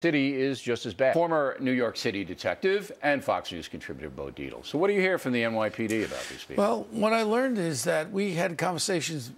City is just as bad. Former New York City detective and Fox News contributor Bo Dietl. So what do you hear from the NYPD about these people? Well, what I learned is that we had conversations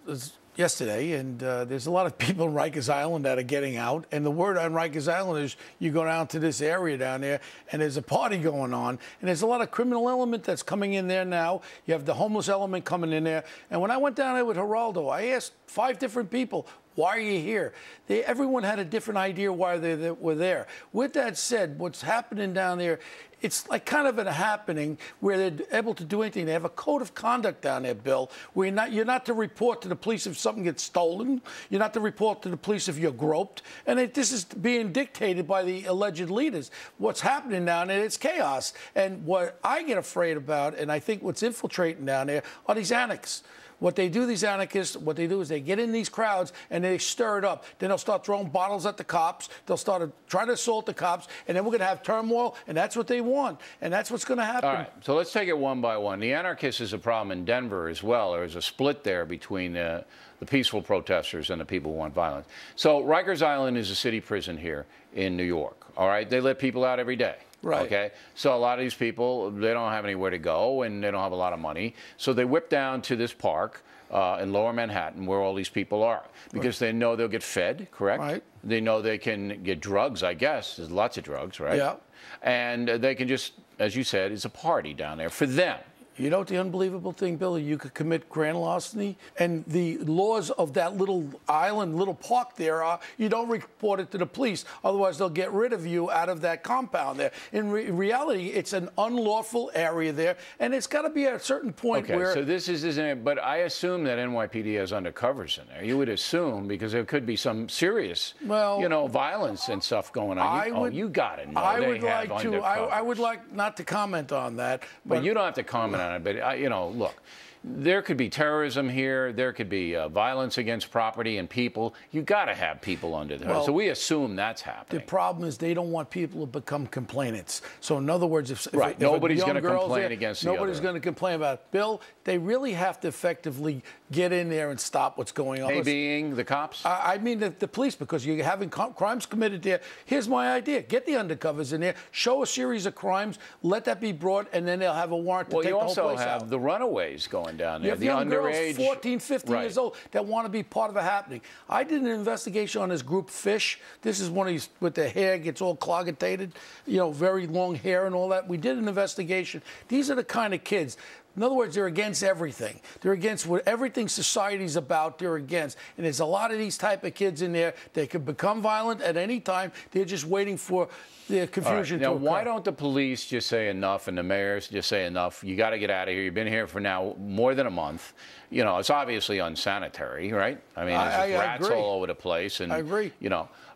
yesterday, and there's a lot of people in Rikers Island that are getting out. And the word on Rikers Island is you go down to this area down there, and there's a party going on. And there's a lot of criminal element that's coming in there now. You have the homeless element coming in there. And when I went down there with Geraldo, I asked 5 different people, why are you here? Everyone had a different idea why they were there. With that said, what's happening down there, it's like kind of a happening where they're able to do anything. They have a code of conduct down there, Bill, where you're not to report to the police if something gets stolen. You're not to report to the police if you're groped. And this is being dictated by the alleged leaders. What's happening down there, it's chaos. And what I get afraid about, and I think what's infiltrating down there, are these anarchists. What they do, these anarchists, what they do is they get in these crowds and they stir it up. Then they'll start throwing bottles at the cops. They'll start trying to assault the cops. And then we're going to have turmoil, and that's what they want. And that's what's going to happen. All right, so let's take it one by one. The anarchists is a problem in Denver as well. There's a split there between the peaceful protesters and the people who want violence. So Rikers Island is a city prison here in New York. All right, they let people out every day. Right. Okay. So a lot of these people, they don't have anywhere to go and they don't have a lot of money. So they whip down to this park in Lower Manhattan where all these people are because they know they'll get fed, correct? Right. They know they can get drugs, I guess. There's lots of drugs, right? Yeah. And they can just, as you said, it's a party down there for them. You know what the unbelievable thing, Billy? You could commit grand larceny, and the laws of that little island, little park there are, you don't report it to the police. Otherwise, they'll get rid of you out of that compound there. In reality, it's an unlawful area there, and it's got to be at a certain point where... So this isn't it, but I assume that NYPD has undercovers in there. You would assume, because there could be some serious, violence and stuff going on. You got to know I would like not to comment on that. But you don't have to comment on it, but, look, there could be terrorism here. There could be violence against property and people. You got to have people under there. So we assume that's happening. The problem is they don't want people to become complainants. So in other words, if nobody's going to complain against the other. Nobody's going to complain about it. Bill, they really have to effectively get in there and stop what's going on. They being the cops? I mean the police, because you're having crimes committed there. Here's my idea. Get the undercovers in there, show a series of crimes, let that be brought, and then they'll have a warrant to take the whole place out. Well, you also have the runaways going down there. You have the young underage, girls, 14, 15 years old, that want to be part of a happening. I did an investigation on this group Fish. This is one of these with the hair gets all cloggitated, very long hair and all that. We did an investigation. These are the kind of kids. In other words, they're against everything. They're against what everything society's about. They're against. And there's a lot of these type of kids in there. They could become violent at any time. They're just waiting for the confusion to occur. Now, why don't the police just say enough and the mayors just say enough? You got to get out of here. You've been here for now more than a month. It's obviously unsanitary, right? I mean, there's rats all over the place. And, I agree.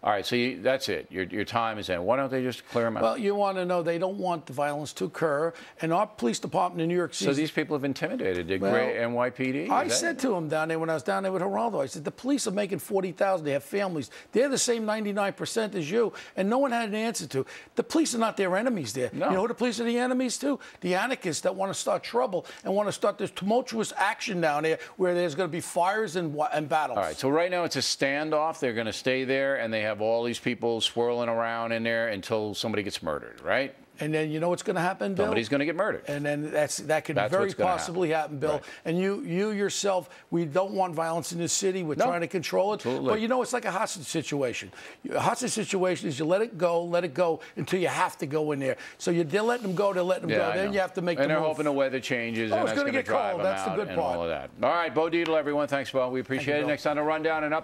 All right, so that's it. Your time is in. Why don't they just clear them out? Well, you want to know they don't want the violence to occur. And our police department in New York City... So these people have intimidated the great NYPD? I said to them down there when I was down there with Geraldo, I said, the police are making $40,000. They have families. They're the same 99% as you. And no one had an answer to. The police are not their enemies there. No. You know who the police are the enemies to? The anarchists that want to start trouble and want to start this tumultuous action down there where there's going to be fires and battles. All right, so right now it's a standoff. They're going to stay there, and they have all these people swirling around in there until somebody gets murdered, right? And then you know what's going to happen, Bill? Somebody's going to get murdered. And then that could very possibly happen, Bill. Right. And you yourself, we don't want violence in this city. We're trying to control it. Absolutely. But it's like a hostage situation. A hostage situation is you let it go until you have to go in there. So they're letting them go, go. Then you have to make the move. And they're hoping the weather changes, and that's going to drive them out and all of that. All right, Bo Dietl, everyone. Thanks, Bo. We appreciate it. Next on the Rundown and Up.